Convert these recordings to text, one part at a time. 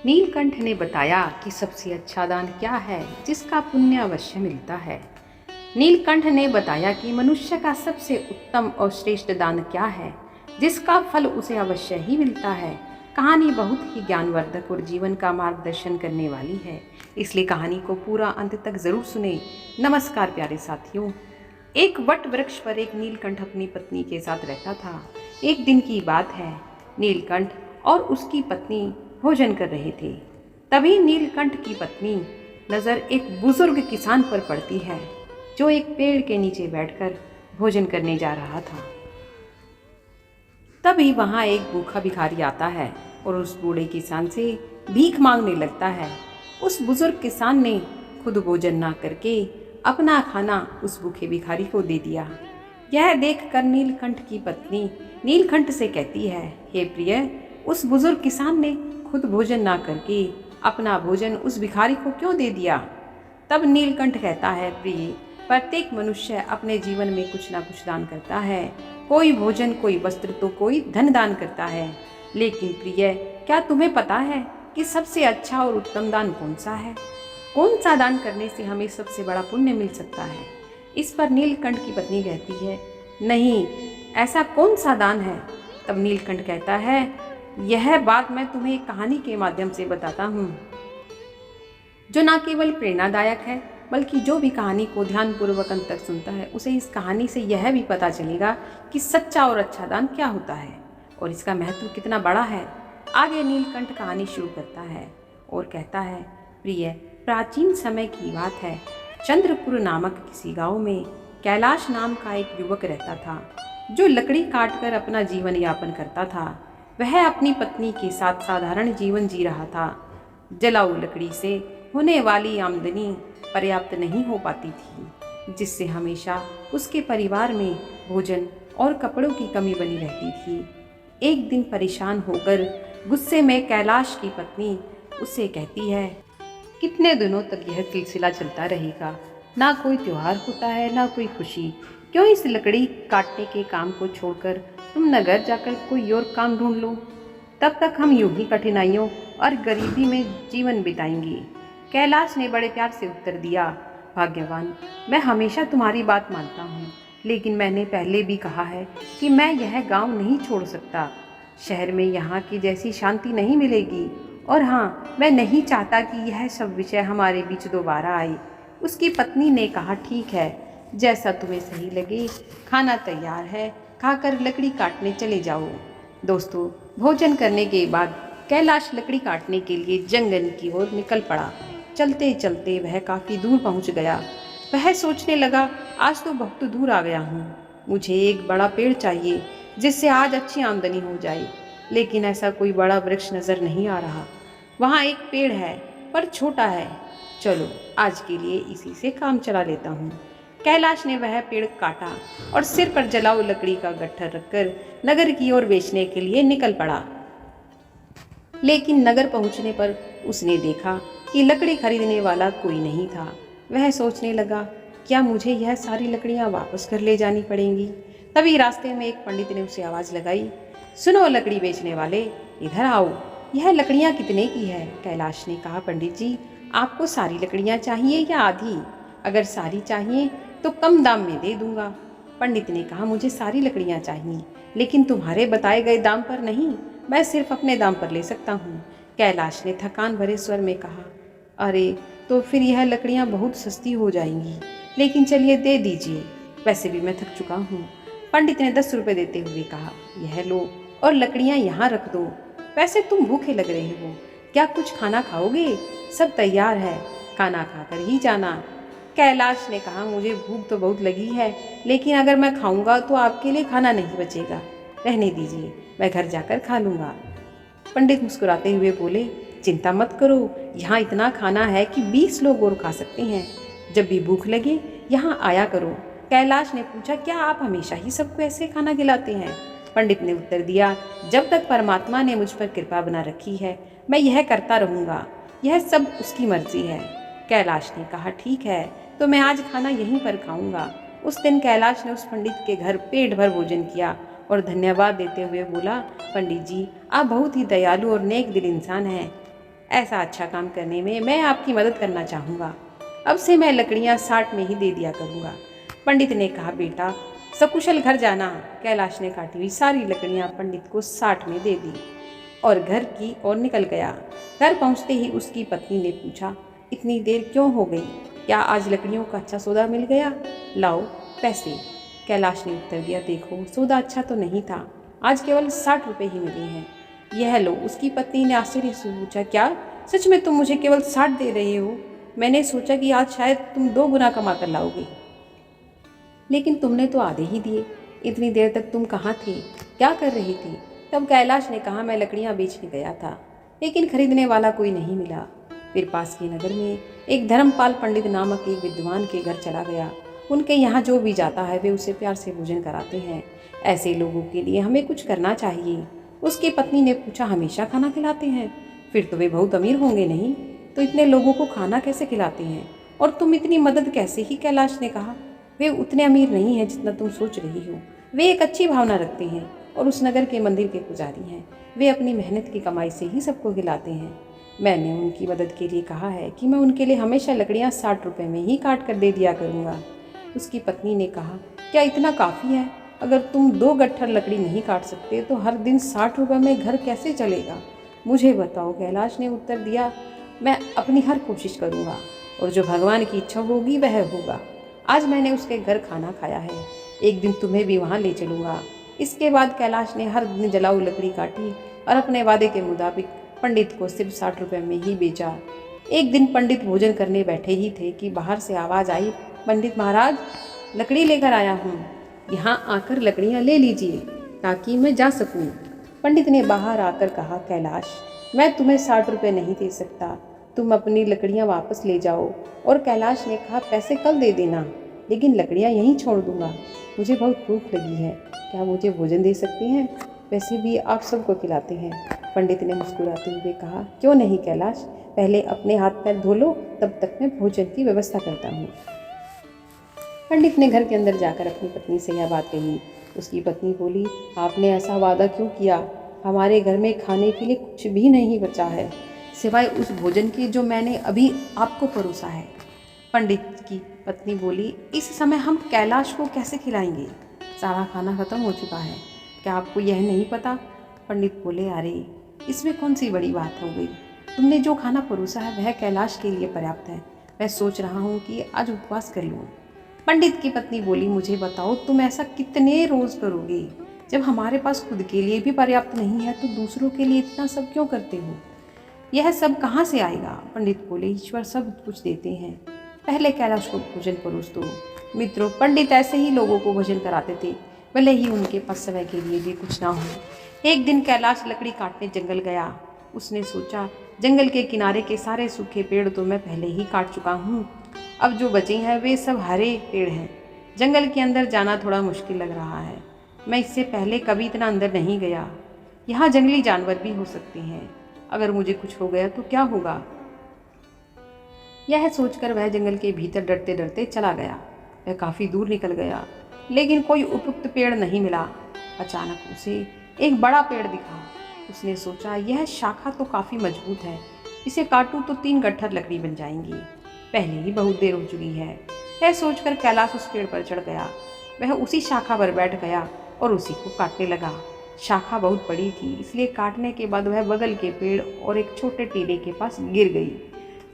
नीलकंठ ने बताया कि सबसे अच्छा दान क्या है जिसका पुण्य अवश्य मिलता है। नीलकंठ ने बताया कि मनुष्य का सबसे उत्तम और श्रेष्ठ दान क्या है जिसका फल उसे अवश्य ही मिलता है। कहानी बहुत ही ज्ञानवर्धक और जीवन का मार्गदर्शन करने वाली है, इसलिए कहानी को पूरा अंत तक जरूर सुने। नमस्कार प्यारे साथियों। एक वट वृक्ष पर एक नीलकंठ अपनी पत्नी के साथ रहता था। एक दिन की बात है, नीलकंठ और उसकी पत्नी भोजन कर रहे थे। तभी नीलकंठ की पत्नी नजर एक बुजुर्ग किसान पर पड़ती है जो एक पेड़ के नीचे बैठकर भोजन करने जा रहा था। तभी वहां एक भूखा भिखारी आता है और उस बूढ़े किसान से भीख मांगने लगता है। उस बुजुर्ग किसान ने खुद भोजन ना करके अपना खाना उस भूखे भिखारी को दे दिया। यह देखकर नीलकंठ की पत्नी नीलकंठ से कहती है, हे प्रिय, उस बुजुर्ग किसान ने खुद भोजन ना करके अपना भोजन उस भिखारी को क्यों दे दिया? तब नीलकंठ कहता है, प्रिय, प्रत्येक मनुष्य अपने जीवन में कुछ ना कुछ दान करता है। कोई भोजन, कोई वस्त्र तो कोई धन दान करता है। लेकिन प्रिय, क्या तुम्हें पता है कि सबसे अच्छा और उत्तम दान कौन सा है? कौन सा दान करने से हमें सबसे बड़ा पुण्य मिल सकता है? इस पर नीलकंठ की पत्नी कहती है, नहीं, ऐसा कौन सा दान है? तब नीलकंठ कहता है, यह बात मैं तुम्हें एक कहानी के माध्यम से बताता हूँ जो न केवल प्रेरणादायक है, बल्कि जो भी कहानी को ध्यानपूर्वक अंत तक सुनता है उसे इस कहानी से यह भी पता चलेगा कि सच्चा और अच्छा दान क्या होता है और इसका महत्व कितना बड़ा है। आगे नीलकंठ कहानी शुरू करता है और कहता है, प्रिय, प्राचीन समय की बात है। चंद्रपुर नामक किसी गांव में कैलाश नाम का एक युवक रहता था जो लकड़ी काटकर अपना जीवन यापन करता था। वह अपनी पत्नी के साथ साधारण जीवन जी रहा था। जलाऊ लकड़ी से होने वाली आमदनी पर्याप्त नहीं हो पाती थी, जिससे हमेशा उसके परिवार में भोजन और कपड़ों की कमी बनी रहती थी। एक दिन परेशान होकर गुस्से में कैलाश की पत्नी उससे कहती है, कितने दिनों तक यह सिलसिला चलता रहेगा? ना कोई त्योहार होता है, ना कोई खुशी। क्यों इस लकड़ी काटने के काम को छोड़कर तुम नगर जाकर कोई और काम ढूंढ लो? तब तक हम यूं ही कठिनाइयों और गरीबी में जीवन बिताएंगे। कैलाश ने बड़े प्यार से उत्तर दिया, भाग्यवान, मैं हमेशा तुम्हारी बात मानता हूँ, लेकिन मैंने पहले भी कहा है कि मैं यह गांव नहीं छोड़ सकता। शहर में यहाँ की जैसी शांति नहीं मिलेगी, और हाँ, मैं नहीं चाहता कि यह सब विषय हमारे बीच दोबारा आए। उसकी पत्नी ने कहा, ठीक है, जैसा तुम्हें सही लगे। खाना तैयार है, खाकर लकड़ी काटने चले जाओ। दोस्तों, भोजन करने के बाद कैलाश लकड़ी काटने के लिए जंगल की ओर निकल पड़ा। चलते चलते वह काफ़ी दूर पहुंच गया। वह सोचने लगा, आज तो बहुत दूर आ गया हूँ। मुझे एक बड़ा पेड़ चाहिए जिससे आज अच्छी आमदनी हो जाए। लेकिन ऐसा कोई बड़ा वृक्ष नज़र नहीं आ रहा। वहाँ एक पेड़ है पर छोटा है। चलो, आज के लिए इसी से काम चला लेता हूँ। कैलाश ने वह पेड़ काटा और सिर पर जलाऊ लकड़ी का गट्ठर रखकर नगर की ओर बेचने के लिए निकल पड़ा। लेकिन नगर पहुंचने पर उसने देखा कि लकड़ी खरीदने वाला कोई नहीं था। वह सोचने लगा, क्या मुझे यह सारी लकड़ियां वापस घर ले जानी पड़ेंगी? तभी रास्ते में एक पंडित ने उसे आवाज़ लगाई, सुनो लकड़ी बेचने वाले, इधर आओ। यह लकड़ियां कितने की है? कैलाश ने कहा, पंडित जी, आपको सारी लकड़ियां चाहिए या आधी? अगर सारी चाहिए तो कम दाम में दे दूंगा। पंडित ने कहा, मुझे सारी लकड़ियां चाहिए, लेकिन तुम्हारे बताए गए दाम पर नहीं, मैं सिर्फ अपने दाम पर ले सकता हूँ। कैलाश ने थकान भरे स्वर में कहा, अरे, तो फिर यह लकड़ियाँ बहुत सस्ती हो जाएंगी, लेकिन चलिए दे दीजिए, वैसे भी मैं थक चुका हूँ। पंडित ने 10 रुपये देते हुए कहा, यह लो और लकड़ियाँ यहाँ रख दो। वैसे तुम भूखे लग रहे हो, क्या कुछ खाना खाओगे? सब तैयार है, खाना खाकर ही जाना। कैलाश ने कहा, मुझे भूख तो बहुत लगी है, लेकिन अगर मैं खाऊंगा तो आपके लिए खाना नहीं बचेगा। रहने दीजिए, मैं घर जाकर खा लूँगा। पंडित मुस्कुराते हुए बोले, चिंता मत करो, यहाँ इतना खाना है कि 20 लोग और खा सकते हैं। जब भी भूख लगे यहाँ आया करो। कैलाश ने पूछा, क्या आप हमेशा ही सबको ऐसे खाना खिलाते हैं? पंडित ने उत्तर दिया, जब तक परमात्मा ने मुझ पर कृपा बना रखी है, मैं यह करता रहूँगा। यह सब उसकी मर्जी है। कैलाश ने कहा, ठीक है, तो मैं आज खाना यहीं पर खाऊंगा। उस दिन कैलाश ने उस पंडित के घर पेट भर भोजन किया और धन्यवाद देते हुए बोला, पंडित जी, आप बहुत ही दयालु और नेक दिल इंसान हैं। ऐसा अच्छा काम करने में मैं आपकी मदद करना चाहूँगा। अब से मैं लकड़ियाँ 60 में ही दे दिया करूँगा। पंडित ने कहा, बेटा सकुशल घर जाना। कैलाश ने काटी हुई सारी लकड़ियाँ पंडित को 60 में दे दी और घर की ओर निकल गया। घर पहुँचते ही उसकी पत्नी ने पूछा, इतनी देर क्यों हो गई? क्या आज लकड़ियों का अच्छा सौदा मिल गया? लाओ पैसे। कैलाश ने उत्तर दिया, देखो सौदा अच्छा तो नहीं था, आज केवल 60 रुपये ही मिले हैं। यह लो। उसकी पत्नी ने आश्चर्य से पूछा, क्या सच में तुम मुझे केवल 60 दे रहे हो? मैंने सोचा कि आज शायद तुम 2 गुना कमा कर लाओगे, लेकिन तुमने तो आधे ही दिए। इतनी देर तक तुम कहाँ थे, क्या कर रहे थे? तब कैलाश ने कहा, मैं लकड़ियाँ बेचने गया था, लेकिन खरीदने वाला कोई नहीं मिला। फिर पास के नगर में एक धर्मपाल पंडित नामक एक विद्वान के घर चला गया। उनके यहाँ जो भी जाता है वे उसे प्यार से भोजन कराते हैं। ऐसे लोगों के लिए हमें कुछ करना चाहिए। उसकी पत्नी ने पूछा, हमेशा खाना खिलाते हैं? फिर तो वे बहुत अमीर होंगे नहीं? तो इतने लोगों को खाना कैसे खिलाते हैं? और तुम इतनी मदद कैसे ही? कैलाश ने कहा, वे उतने अमीर नहीं हैं जितना तुम सोच रही हो। वे एक अच्छी भावना रखते हैं और उस नगर के मंदिर के पुजारी हैं। वे अपनी मेहनत की कमाई से ही सबको खिलाते हैं। मैंने उनकी मदद के लिए कहा है कि मैं उनके लिए हमेशा लकड़ियाँ 60 रुपये में ही काट कर दे दिया करूँगा। उसकी पत्नी ने कहा, क्या इतना काफ़ी है? अगर तुम 2 गट्ठर लकड़ी नहीं काट सकते तो हर दिन 60 रुपये में घर कैसे चलेगा? मुझे बताओ। कैलाश ने उत्तर दिया, मैं अपनी हर कोशिश करूँगा और जो भगवान की इच्छा होगी वह होगा। आज मैंने उसके घर खाना खाया है, एक दिन तुम्हें भी वहाँ ले चलूँगा। इसके बाद कैलाश ने हर दिन जलाऊ लकड़ी काटी और अपने वादे के मुताबिक पंडित को सिर्फ 60 रुपये में ही बेचा। एक दिन पंडित भोजन करने बैठे ही थे कि बाहर से आवाज़ आई, पंडित महाराज लकड़ी लेकर आया हूँ, यहाँ आकर लकड़ियाँ ले लीजिए ताकि मैं जा सकूँ। पंडित ने बाहर आकर कहा, कैलाश मैं तुम्हें 60 रुपये नहीं दे सकता, तुम अपनी लकड़ियाँ वापस ले जाओ। और कैलाश ने कहा, पैसे कल दे देना, लेकिन लकड़ियाँ यहीं छोड़ दूंगा। मुझे बहुत भूख लगी है, क्या मुझे भोजन दे सकते हैं? वैसे भी आप सबको खिलाते हैं। पंडित ने मुस्कुराते हुए कहा, क्यों नहीं कैलाश, पहले अपने हाथ पैर धो लो, तब तक मैं भोजन की व्यवस्था करता हूँ। पंडित ने घर के अंदर जाकर अपनी पत्नी से यह बात कही। उसकी पत्नी बोली, आपने ऐसा वादा क्यों किया? हमारे घर में खाने के लिए कुछ भी नहीं बचा है, सिवाय उस भोजन के जो मैंने अभी आपको परोसा है। पंडित की पत्नी बोली, इस समय हम कैलाश को कैसे खिलाएंगे? सारा खाना खत्म हो चुका है, क्या आपको यह नहीं पता? पंडित बोले, अरे इसमें कौन सी बड़ी बात हो गई, तुमने जो खाना परोसा है वह कैलाश के लिए पर्याप्त है। मैं सोच रहा हूँ कि आज उपवास कर लूँ। पंडित की पत्नी बोली, मुझे बताओ तुम ऐसा कितने रोज़ करोगे? जब हमारे पास खुद के लिए भी पर्याप्त नहीं है तो दूसरों के लिए इतना सब क्यों करते हो? यह सब कहाँ से आएगा? पंडित बोले, ईश्वर सब कुछ देते हैं, पहले कैलाश को भोजन परोस दो। मित्रों, पंडित ऐसे ही लोगों को भोजन कराते थे, भले ही उनके पास समय के लिए भी कुछ ना हो। एक दिन कैलाश लकड़ी काटने जंगल गया। उसने सोचा, जंगल के किनारे के सारे सूखे पेड़ तो मैं पहले ही काट चुका हूँ, अब जो बचे हैं वे सब हरे पेड़ हैं। जंगल के अंदर जाना थोड़ा मुश्किल लग रहा है, मैं इससे पहले कभी इतना अंदर नहीं गया। यहाँ जंगली जानवर भी हो सकते हैं, अगर मुझे कुछ हो गया तो क्या होगा? यह सोचकर वह जंगल के भीतर डरते डरते चला गया। वह काफ़ी दूर निकल गया, लेकिन कोई उपयुक्त पेड़ नहीं मिला। अचानक उसे एक बड़ा पेड़ दिखा। उसने सोचा, यह शाखा तो काफ़ी मजबूत है, इसे काटूं तो 3 गट्ठर लकड़ी बन जाएंगी, पहले ही बहुत देर हो चुकी है। यह सोचकर कैलाश उस पेड़ पर चढ़ गया। वह उसी शाखा पर बैठ गया और उसी को काटने लगा। शाखा बहुत बड़ी थी, इसलिए काटने के बाद वह बगल के पेड़ और एक छोटे टीले के पास गिर गई।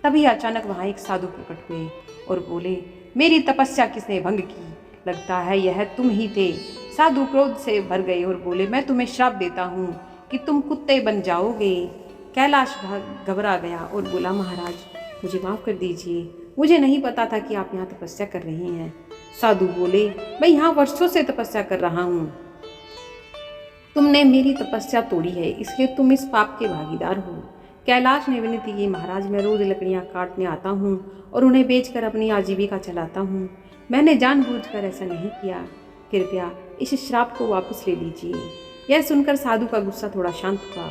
तभी अचानक वहाँ एक साधु प्रकट हुए और बोले, मेरी तपस्या किसने भंग की? लगता है यह तुम ही थे। साधु क्रोध से भर गए और बोले, मैं तुम्हें श्राप देता हूँ कि तुम कुत्ते बन जाओगे। कैलाश घबरा गया और बोला, महाराज मुझे माफ़ कर दीजिए, मुझे नहीं पता था कि आप यहाँ तपस्या कर रही हैं। साधु बोले, मैं यहाँ वर्षों से तपस्या कर रहा हूँ, तुमने मेरी तपस्या तोड़ी है, इसलिए तुम इस पाप के भागीदार हो। कैलाश ने विनती की, महाराज मैं रोज़ लकड़ियाँ काटने आता हूँ और उन्हें बेचकर अपनी आजीविका चलाता हूँ, मैंने जानबूझकर ऐसा नहीं किया, कृपया इस श्राप को वापस ले लीजिए। यह सुनकर साधु का गुस्सा थोड़ा शांत हुआ।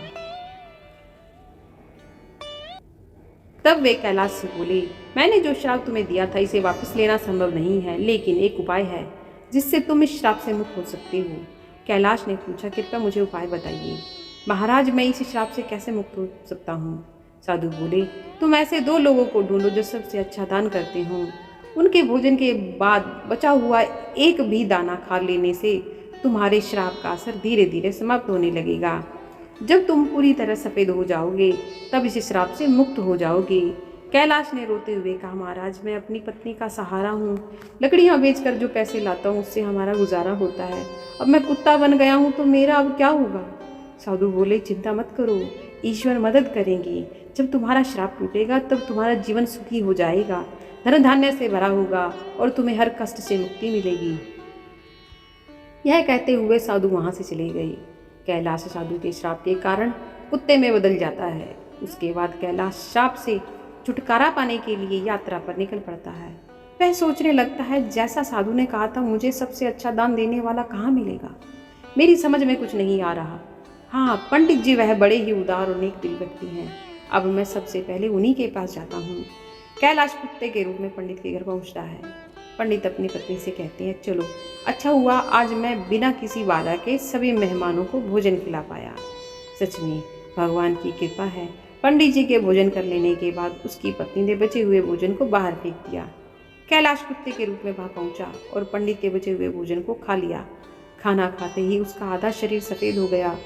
तब वे कैलाश से बोले, मैंने जो श्राप तुम्हें दिया था इसे वापस लेना संभव नहीं है, लेकिन एक उपाय है जिससे तुम इस श्राप से मुक्त हो सकते हो। कैलाश ने पूछा, कृपया मुझे उपाय बताइए। महाराज मैं इस श्राप से कैसे मुक्त हो सकता हूँ? साधु बोले, तुम ऐसे 2 लोगों को ढूंढो जो सबसे अच्छा दान करते हों। उनके भोजन के बाद बचा हुआ एक भी दाना खा लेने से तुम्हारे श्राप का असर धीरे धीरे समाप्त होने लगेगा। जब तुम पूरी तरह सफ़ेद हो जाओगे तब इस श्राप से मुक्त हो जाओगे। कैलाश ने रोते हुए कहा, महाराज मैं अपनी पत्नी का सहारा हूँ। लकड़ियाँ बेचकर जो पैसे लाता हूँ उससे हमारा गुजारा होता है। अब मैं कुत्ता बन गया हूँ तो मेरा अब क्या होगा। साधु बोले, चिंता मत करो, ईश्वर मदद करेंगे। जब तुम्हारा श्राप टूटेगा तब तुम्हारा जीवन सुखी हो जाएगा, धन धान्य से भरा होगा और तुम्हें हर कष्ट से मुक्ति मिलेगी। यह कहते हुए साधु वहाँ से चले गए। कैलाश साधु के श्राप के कारण कुत्ते में बदल जाता है। उसके बाद कैलाश श्राप से छुटकारा पाने के लिए यात्रा पर निकल पड़ता है। वह सोचने लगता है, जैसा साधु ने कहा था मुझे सबसे अच्छा दान देने वाला कहाँ मिलेगा। मेरी समझ में कुछ नहीं आ रहा। हाँ, पंडित जी वह बड़े ही उदार और नेक दिल व्यक्ति हैं। अब मैं सबसे पहले उन्हीं के पास जाता हूँ। कैलाश कुत्ते के रूप में पंडित के घर पहुँचता है। पंडित अपनी पत्नी से कहते हैं, चलो अच्छा हुआ आज मैं बिना किसी बाधा के सभी मेहमानों को भोजन खिला पाया। सच में भगवान की कृपा है। पंडित जी के भोजन कर लेने के बाद उसकी पत्नी ने बचे हुए भोजन को बाहर फेंक दिया। कैलाश कुत्ते के रूप में वहाँ पहुँचा और पंडित के बचे हुए भोजन को खा लिया। खाना खाते ही उसका आधा शरीर सफ़ेद हो गया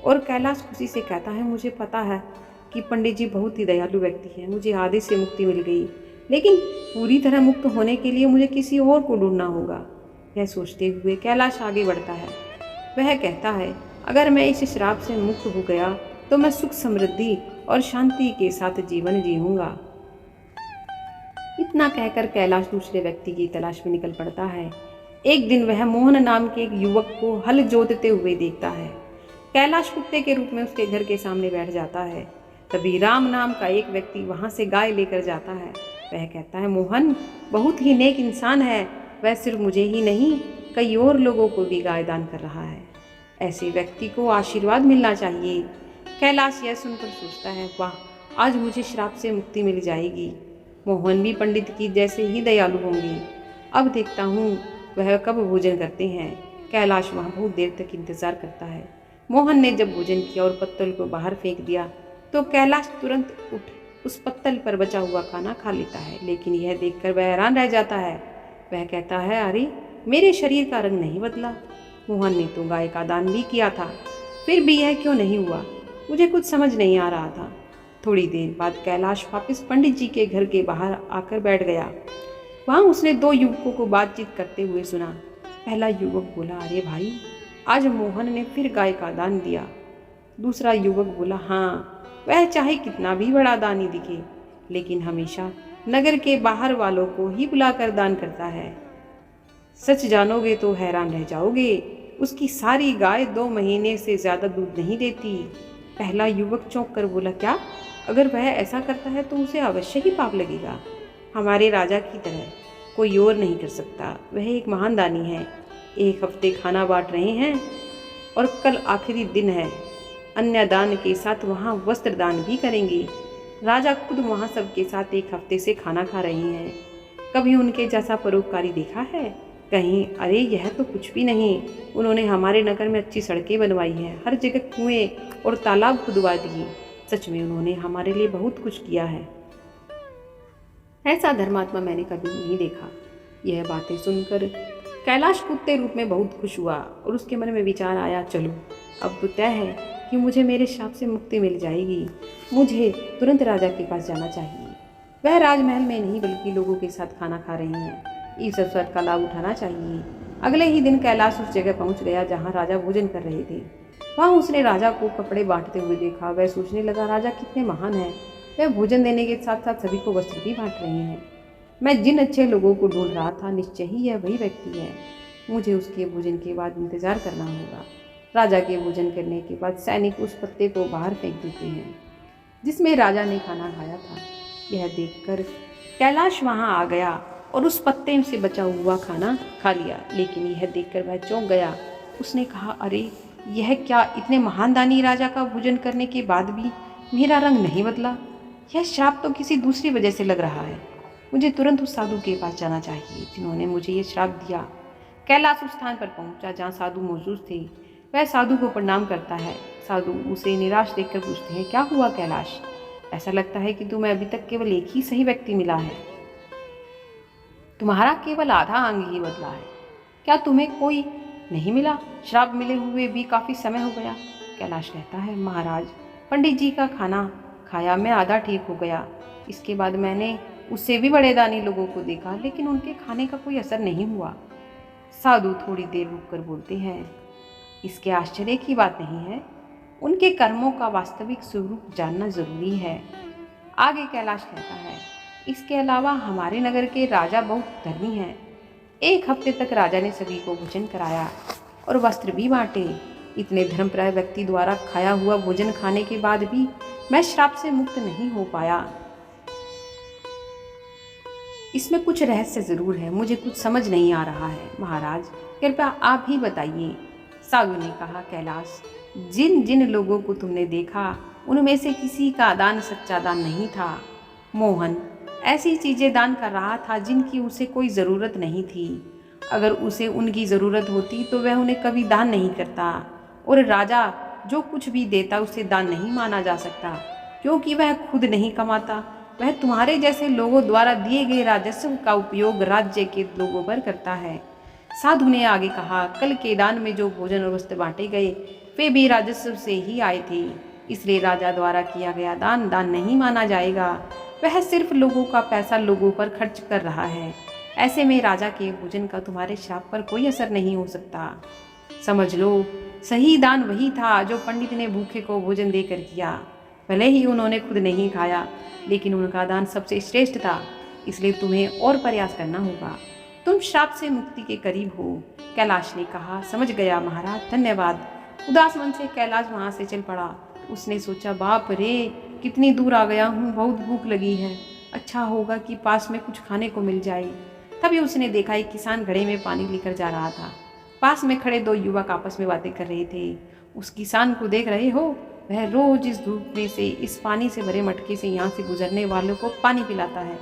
और कैलाश खुशी से कहता है, मुझे पता है कि पंडित जी बहुत ही दयालु व्यक्ति हैं। मुझे आधे से मुक्ति मिल गई, लेकिन पूरी तरह मुक्त होने के लिए मुझे किसी और को ढूंढना होगा। यह सोचते हुए कैलाश आगे बढ़ता है। वह कहता है, अगर मैं इस श्राप से मुक्त हो गया तो मैं सुख समृद्धि और शांति के साथ जीवन जीऊँगा। इतना कहकर कैलाश दूसरे व्यक्ति की तलाश में निकल पड़ता है। एक दिन वह मोहन नाम के एक युवक को हल जोतते हुए देखता है। कैलाश कुत्ते के रूप में उसके घर के सामने बैठ जाता है। तभी राम नाम का एक व्यक्ति वहाँ से गाय लेकर जाता है। वह कहता है, मोहन बहुत ही नेक इंसान है। वह सिर्फ मुझे ही नहीं कई और लोगों को भी गाय दान कर रहा है। ऐसे व्यक्ति को आशीर्वाद मिलना चाहिए। कैलाश यह सुनकर सोचता है, वाह, आज मुझे श्राप से मुक्ति मिल जाएगी। मोहन भी पंडित की जैसे ही दयालु होंगे। अब देखता हूँ वह कब भोजन करते हैं। कैलाश वहाँ बहुत देर तक इंतजार करता है। मोहन ने जब भोजन किया और पत्तल को बाहर फेंक दिया तो कैलाश तुरंत उठ उस पत्तल पर बचा हुआ खाना खा लेता है। लेकिन यह देखकर वह हैरान रह जाता है। वह कहता है, अरे मेरे शरीर का रंग नहीं बदला। मोहन ने तो गाय का दान भी किया था, फिर भी यह क्यों नहीं हुआ। मुझे कुछ समझ नहीं आ रहा था। थोड़ी देर बाद कैलाश वापस पंडित जी के घर के बाहर आकर बैठ गया। वहाँ उसने 2 युवकों को बातचीत करते हुए सुना। पहला युवक बोला, अरे भाई, आज मोहन ने फिर गाय का दान दिया। दूसरा युवक बोला, हाँ, वह चाहे कितना भी बड़ा दानी दिखे लेकिन हमेशा नगर के बाहर वालों को ही बुलाकर दान करता है। सच जानोगे तो हैरान रह जाओगे, उसकी सारी गाय 2 महीने से ज़्यादा दूध नहीं देती। पहला युवक चौंक कर बोला, क्या? अगर वह ऐसा करता है तो उसे अवश्य ही पाप लगेगा। हमारे राजा की तरह कोई और नहीं कर सकता। वह एक महान दानी है। 1 हफ्ते खाना बांट रहे हैं और कल आखिरी दिन है। अन्य दान के साथ वहाँ वस्त्र दान भी करेंगे। राजा खुद वहाँ सबके साथ 1 हफ्ते से खाना खा रहे हैं। कभी उनके जैसा परोपकारी देखा है? कहीं? अरे यह तो कुछ भी नहीं। उन्होंने हमारे नगर में अच्छी सड़कें बनवाई हैं, हर जगह कुएं और तालाब खुदवा दिए। सच में उन्होंने हमारे लिए बहुत कुछ किया है। ऐसा धर्मात्मा मैंने कभी नहीं देखा। यह बातें सुनकर कैलाश कुत्ते रूप में बहुत खुश हुआ और उसके मन में विचार आया, चलो अब तो तय है कि मुझे मेरे श्राप से मुक्ति मिल जाएगी। मुझे तुरंत राजा के पास जाना चाहिए। वह राजमहल में नहीं बल्कि लोगों के साथ खाना खा रहे हैं। इस अवसर का लाभ उठाना चाहिए। अगले ही दिन कैलाश उस जगह पहुंच गया जहां राजा भोजन कर रहे थे। वहां उसने राजा को कपड़े बांटते हुए देखा। वह सोचने लगा, राजा कितने महान हैं। वह भोजन देने के साथ साथ सभी को वस्त्र भी बांट रहे हैं। मैं जिन अच्छे लोगों को ढूंढ रहा था, निश्चय ही यह वही व्यक्ति है। मुझे उसके भोजन के बाद इंतजार करना होगा। राजा के भोजन करने के बाद सैनिक उस पत्ते को बाहर फेंक देते हैं जिसमें राजा ने खाना खाया था। यह देखकर कैलाश वहां आ गया और उस पत्ते से बचा हुआ खाना खा लिया। लेकिन यह देखकर वह चौंक गया। उसने कहा, अरे यह क्या, इतने महान दानी राजा का भोजन करने के बाद भी मेरा रंग नहीं बदला। यह श्राप तो किसी दूसरी वजह से लग रहा है। मुझे तुरंत उस साधु के पास जाना चाहिए जिन्होंने मुझे ये श्राप दिया। कैलाश उस स्थान पर पहुंचा जहाँ साधु मौजूद थे। वह साधु को प्रणाम करता है। साधु उसे निराश देखकर पूछते हैं, क्या हुआ कैलाश? ऐसा लगता है कि तुम्हें अभी तक केवल एक ही सही व्यक्ति मिला है। तुम्हारा केवल आधा अंग ही बदला है। क्या तुम्हें कोई नहीं मिला? श्राप मिले हुए भी काफ़ी समय हो गया। कैलाश कहता है, महाराज, पंडित जी का खाना खाया, मैं आधा ठीक हो गया। इसके बाद मैंने उससे भी बड़े दानी लोगों को देखा, लेकिन उनके खाने का कोई असर नहीं हुआ। साधु थोड़ी देर रुककर बोलते हैं, इसके आश्चर्य की बात नहीं है, उनके कर्मों का वास्तविक स्वरूप जानना जरूरी है। आगे कैलाश कहता है, इसके अलावा हमारे नगर के राजा बहुत धर्मी हैं। एक हफ्ते तक राजा ने सभी को भोजन कराया और वस्त्र भी बांटे। इतने धर्मप्राय व्यक्ति द्वारा खाया हुआ भोजन खाने के बाद भी मैं श्राप से मुक्त नहीं हो पाया। इसमें कुछ रहस्य जरूर है, मुझे कुछ समझ नहीं आ रहा है। महाराज, कृपया आप ही बताइए। साधु ने कहा, कैलाश, जिन जिन लोगों को तुमने देखा उनमें से किसी का दान सच्चा दान नहीं था। मोहन ऐसी चीजें दान कर रहा था जिनकी उसे कोई ज़रूरत नहीं थी। अगर उसे उनकी ज़रूरत होती तो वह उन्हें कभी दान नहीं करता। और राजा जो कुछ भी देता उसे दान नहीं माना जा सकता, क्योंकि वह खुद नहीं कमाता। वह तुम्हारे जैसे लोगों द्वारा दिए गए राजस्व का उपयोग राज्य के लोगों पर करता है। साधु ने आगे कहा, कल के दान में जो भोजन और वस्त्र बांटे गए वे भी राजस्व से ही आए थे, इसलिए राजा द्वारा किया गया दान दान नहीं माना जाएगा। वह सिर्फ लोगों का पैसा लोगों पर खर्च कर रहा है। ऐसे में राजा के भोजन का तुम्हारे श्राप पर कोई असर नहीं हो सकता। समझ लो, सही दान वही था जो पंडित ने भूखे को भोजन देकर किया। भले ही उन्होंने खुद नहीं खाया, लेकिन उनका दान सबसे श्रेष्ठ था, इसलिए तुम्हें और प्रयास करना होगा। तुम श्राप से मुक्ति के करीब हो। कैलाश ने कहा, समझ गया महाराज, धन्यवाद। उदास मन से कैलाश वहाँ से चल पड़ा। उसने सोचा, बाप रे, कितनी दूर आ गया हूँ, बहुत भूख लगी है। अच्छा होगा कि पास में कुछ खाने को मिल जाए। तभी उसने देखा एक किसान घड़े में पानी लेकर जा रहा था। पास में खड़े दो युवक आपस में बातें कर रहे थे। उस किसान को देख रहे हो? वह रोज इस धूप में से इस पानी से भरे मटके से यहाँ से गुजरने वालों को पानी पिलाता है।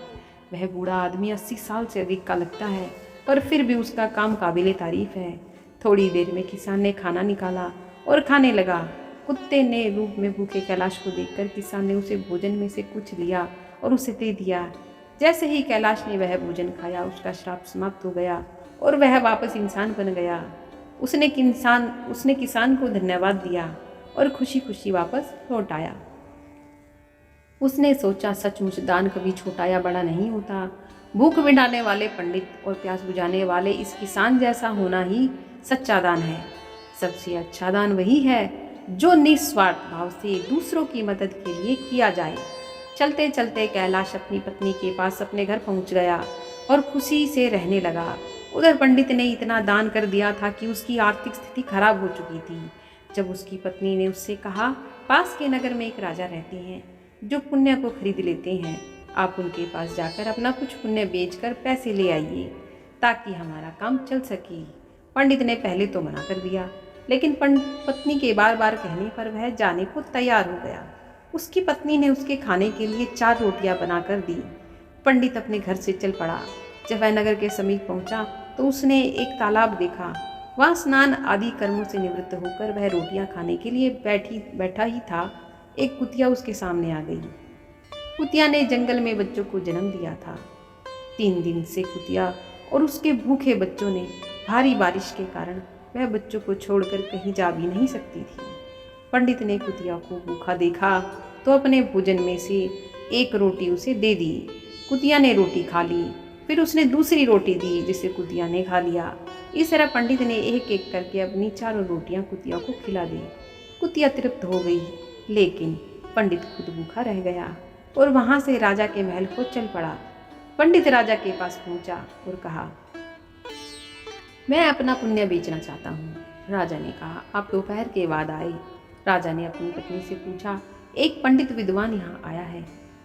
वह बूढ़ा आदमी 80 साल से अधिक का लगता है, पर फिर भी उसका काम काबिले तारीफ है। थोड़ी देर में किसान ने खाना निकाला और खाने लगा। कुत्ते ने रूप में भूखे कैलाश को देखकर किसान ने उसे भोजन में से कुछ लिया और उसे दे दिया। जैसे ही कैलाश ने वह भोजन खाया, उसका श्राप समाप्त हो गया और वह वापस इंसान बन गया। उसने किसान को धन्यवाद दिया और खुशी खुशी वापस लौट आया। उसने सोचा, सचमुच दान कभी छोटा या बड़ा नहीं होता। भूख मिटाने वाले पंडित और प्यास बुझाने वाले इस किसान जैसा होना ही सच्चा दान है। सबसे अच्छा दान वही है जो निस्वार्थ भाव से दूसरों की मदद के लिए किया जाए। चलते चलते कैलाश अपनी पत्नी के पास अपने घर पहुंच गया और खुशी से रहने लगा। उधर पंडित ने इतना दान कर दिया था कि उसकी आर्थिक स्थिति खराब हो चुकी थी। जब उसकी पत्नी ने उससे कहा, पास के नगर में एक राजा रहते हैं जो पुण्य को खरीद लेते हैं, आप उनके पास जाकर अपना कुछ पुण्य बेचकर पैसे ले आइए ताकि हमारा काम चल सके। पंडित ने पहले तो मना कर दिया, लेकिन पत्नी के बार बार कहने पर वह जाने को तैयार हो गया। उसकी पत्नी ने उसके खाने के लिए 4 रोटियां बनाकर दी। पंडित अपने घर से चल पड़ा। जब वह नगर के समीप पहुंचा तो उसने एक तालाब देखा। वहाँ स्नान आदि कर्मों से निवृत्त होकर वह रोटियां खाने के लिए बैठा ही था। एक कुतिया उसके सामने आ गई। कुतिया ने जंगल में बच्चों को जन्म दिया था। 3 दिन से कुतिया और उसके भूखे बच्चों ने भारी बारिश के कारण वह बच्चों को छोड़कर कहीं जा भी नहीं सकती थी। पंडित ने कुतिया को भूखा देखा तो अपने भोजन में से एक रोटी उसे दे दी। कुतिया ने रोटी खा ली, फिर उसने दूसरी रोटी दी जिसे कुतिया ने खा लिया। इस तरह पंडित ने एक एक करके अपनी 4 रोटियां कुतिया को खिला दी। कुतिया तृप्त हो गई, लेकिन पंडित खुद भूखा रह गया और वहां से राजा के महल को चल पड़ा। पंडित राजा के पास पहुंचा और कहा, मैं अपना पुण्य बेचना चाहता हूँ। राजा ने कहा, आप दोपहर के बाद आए। राजा ने अपनी पत्नी से पूछा, एक पंडित विद्वान यहाँ आया है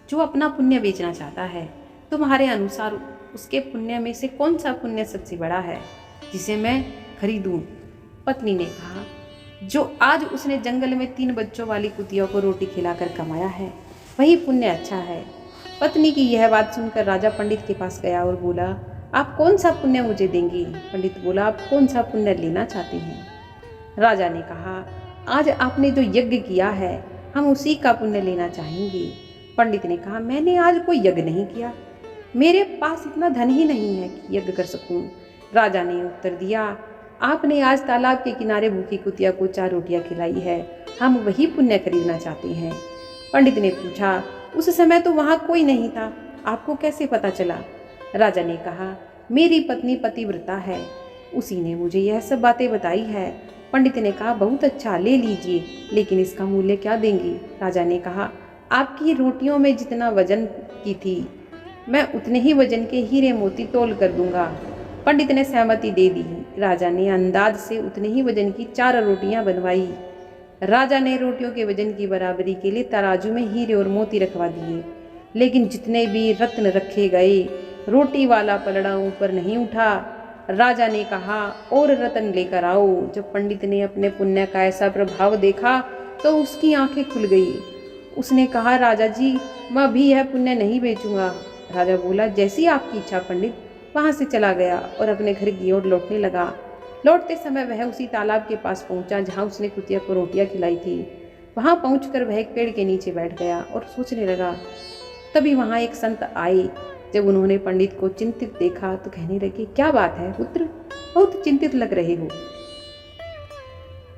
जो अपना पुण्य बेचना चाहता है। तुम्हारे अनुसार उसके पुण्य में से कौन सा पुण्य सबसे बड़ा है जिसे मैं खरीदूं? पत्नी ने कहा, जो आज उसने जंगल में 3 बच्चों वाली कुतिया को रोटी खिलाकर कमाया है वही पुण्य अच्छा है। पत्नी की यह बात सुनकर राजा पंडित के पास गया और बोला, आप कौन सा पुण्य मुझे देंगे? पंडित बोला, आप कौन सा पुण्य लेना चाहते हैं? राजा ने कहा, आज आपने जो यज्ञ किया है हम उसी का पुण्य लेना चाहेंगे। पंडित ने कहा, मैंने आज कोई यज्ञ नहीं किया, मेरे पास इतना धन ही नहीं है कि यज्ञ कर सकूं। राजा ने उत्तर दिया, आपने आज तालाब के किनारे भूखी कुतिया को 4 रोटियां खिलाई है, हम वही पुण्य खरीदना चाहते हैं। पंडित ने पूछा, उस समय तो वहां कोई नहीं था, आपको कैसे पता चला? राजा ने कहा, मेरी पत्नी पतिव्रता है, उसी ने मुझे यह सब बातें बताई है। पंडित ने कहा, बहुत अच्छा, ले लीजिए, लेकिन इसका मूल्य क्या देंगी? राजा ने कहा, आपकी रोटियों में जितना वजन की थी, मैं उतने ही वजन के हीरे मोती तोल कर दूंगा। पंडित ने सहमति दे दी। राजा ने अंदाज से उतने ही वजन की 4 रोटियां बनवाई। राजा ने रोटियों के वजन की बराबरी के लिए तराजू में हीरे और मोती रखवा दिए, लेकिन जितने भी रत्न रखे गए, रोटी वाला पलड़ा ऊपर नहीं उठा। राजा ने कहा, और रत्न लेकर आओ। जब पंडित ने अपने पुण्य का ऐसा प्रभाव देखा तो उसकी आंखें खुल गई। उसने कहा, राजा जी, मैं अभी यह पुण्य नहीं बेचूंगा। राजा बोला, जैसी आपकी इच्छा पंडित। वहां से चला गया और अपने घर की ओर लौटने लगा। लौटते समय वह उसी तालाब के पास पहुंचा जहां उसने कुतिया को रोटियां खिलाई थी। वहां पहुंचकर वह एक पेड़ के नीचे बैठ गया और सोचने लगा। तभी वहां एक संत आए। जब उन्होंने पंडित को चिंतित देखा तो कहने लगे, क्या बात है पुत्र, बहुत चिंतित लग रहे हो।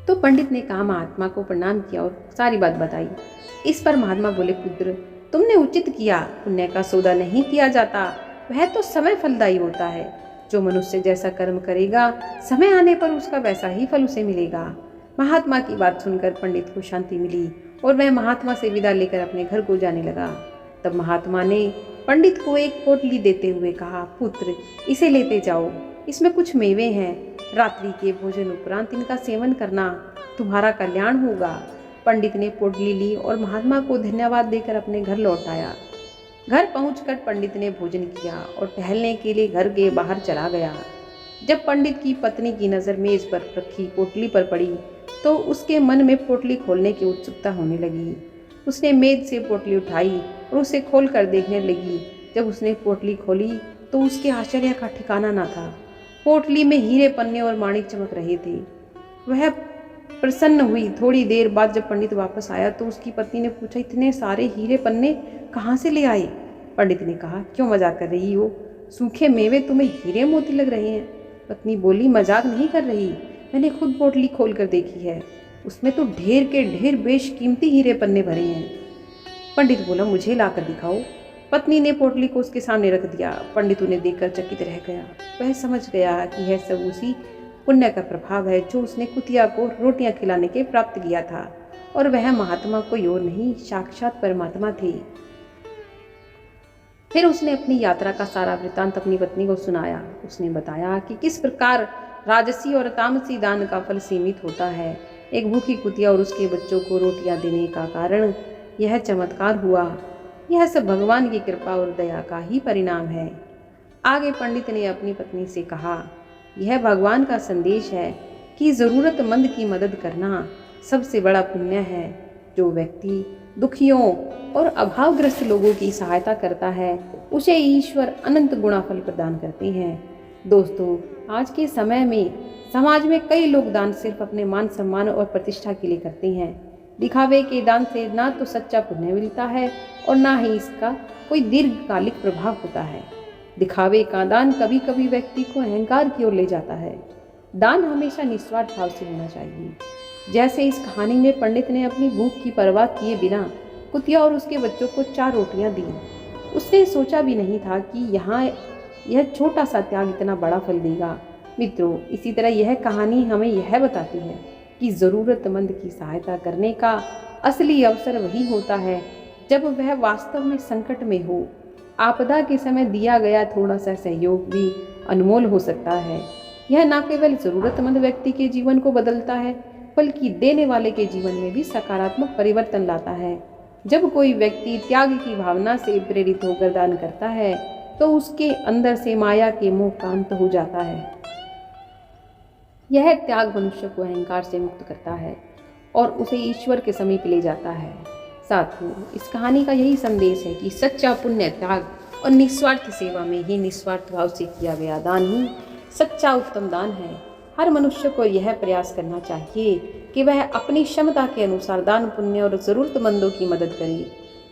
तो पंडित ने कहा, महात्मा को प्रणाम किया और सारी बात बताई। इस पर महात्मा बोले, पुत्र, तुमने उचित किया, पुण्य का सौदा नहीं किया जाता, वह तो समय फलदायी होता है। जो मनुष्य जैसा कर्म करेगा, समय आने पर उसका वैसा ही फल उसे मिलेगा। महात्मा की बात सुनकर पंडित को शांति मिली और वह महात्मा से विदा लेकर अपने घर को जाने लगा। तब महात्मा ने पंडित को एक पोटली देते हुए कहा, पुत्र, इसे लेते जाओ, इसमें कुछ मेवे हैं, रात्रि के भोजन उपरांत इनका सेवन करना, तुम्हारा कल्याण होगा। पंडित ने पोटली ली और महात्मा को धन्यवाद देकर अपने घर लौट आया। घर पहुंचकर पंडित ने भोजन किया और टहलने के लिए घर के बाहर चला गया। जब पंडित की पत्नी की नज़र मेज पर रखी पोटली पर पड़ी तो उसके मन में पोटली खोलने की उत्सुकता होने लगी। उसने मेज से पोटली उठाई और उसे खोलकर देखने लगी। जब उसने पोटली खोली तो उसके आश्चर्य का ठिकाना न था। पोटली में हीरे पन्ने और माणिक चमक रहे थे। वह प्रसन्न हुई। थोड़ी देर बाद जब पंडित वापस आया तो उसकी पत्नी ने पूछा, इतने सारे हीरे पन्ने कहाँ से ले आए? पंडित ने कहा, क्यों मजाक कर रही हो, सूखे मेवे तुम्हें हीरे मोती लग रहे हैं। पत्नी बोली, मजाक नहीं कर रही, मैंने खुद पोटली खोल कर देखी है, उसमें तो ढेर के ढेर बेशकीमती हीरे पन्ने भरे हैं। पंडित बोला, मुझे ला कर दिखाओ। पत्नी ने पोटली को उसके सामने रख दिया। पंडित उन्हें देखकर चकित रह गया। वह समझ गया कि यह सब उसी पुण्य का प्रभाव है जो उसने कुतिया को रोटियां खिलाने के प्राप्त किया था, और वह महात्मा कोई और नहीं, साक्षात परमात्मा थे। फिर उसने अपनी यात्रा का सारा वृत्तांत अपनी पत्नी को सुनाया। उसने बताया कि किस प्रकार राजसी और तामसी दान का फल सीमित होता है। एक भूखी कुतिया और उसके बच्चों को रोटियां देने का कारण यह चमत्कार हुआ। यह सब भगवान की कृपा और दया का ही परिणाम है। आगे पंडित ने अपनी पत्नी से कहा, यह भगवान का संदेश है कि ज़रूरतमंद की मदद करना सबसे बड़ा पुण्य है। जो व्यक्ति दुखियों और अभावग्रस्त लोगों की सहायता करता है उसे ईश्वर अनंत गुणा फल प्रदान करते हैं। दोस्तों, आज के समय में समाज में कई लोग दान सिर्फ अपने मान सम्मान और प्रतिष्ठा के लिए करते हैं। दिखावे के दान से ना तो सच्चा पुण्य मिलता है और ना ही इसका कोई दीर्घकालिक प्रभाव होता है। दिखावे का दान कभी कभी व्यक्ति को अहंकार की ओर ले जाता है। दान हमेशा निस्वार्थ भाव से होना चाहिए। जैसे इस कहानी में पंडित ने अपनी भूख की परवाह किए बिना कुतिया और उसके बच्चों को 4 रोटियां दी। उसने सोचा भी नहीं था कि यहाँ यह छोटा सा त्याग इतना बड़ा फल देगा। मित्रों, इसी तरह यह कहानी हमें यह बताती है कि ज़रूरतमंद की सहायता करने का असली अवसर वही होता है जब वह वास्तव में संकट में हो। आपदा के समय दिया गया थोड़ा सा सहयोग भी अनमोल हो सकता है। यह न केवल ज़रूरतमंद व्यक्ति के जीवन को बदलता है बल्कि देने वाले के जीवन में भी सकारात्मक परिवर्तन लाता है। जब कोई व्यक्ति त्याग की भावना से प्रेरित होकर दान करता है तो उसके अंदर से माया के मोह का अंत हो जाता है। यह त्याग मनुष्य को अहंकार से मुक्त करता है और उसे ईश्वर के समीप ले जाता है। साथियों, इस कहानी का यही संदेश है कि सच्चा पुण्य त्याग और निस्वार्थ सेवा में ही निस्वार्थ भाव से किया गया दान ही सच्चा उत्तम दान है। हर मनुष्य को यह प्रयास करना चाहिए कि वह अपनी क्षमता के अनुसार दान पुण्य और ज़रूरतमंदों की मदद करे।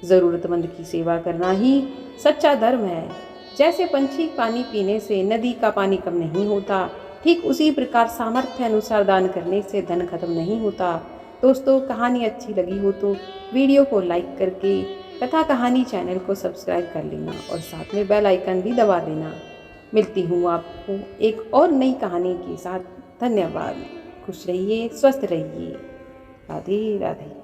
ज़रूरतमंद की सेवा करना ही सच्चा धर्म है। जैसे पंछी पानी पीने से नदी का पानी कम नहीं होता, ठीक उसी प्रकार सामर्थ्य अनुसार दान करने से धन खत्म नहीं होता। दोस्तों, कहानी अच्छी लगी हो तो वीडियो को लाइक करके कथा कहानी चैनल को सब्सक्राइब कर लेना और साथ में बेल आइकन भी दबा देना। मिलती हूँ आपको एक और नई कहानी के साथ। धन्यवाद। खुश रहिए, स्वस्थ रहिए। राधे राधे।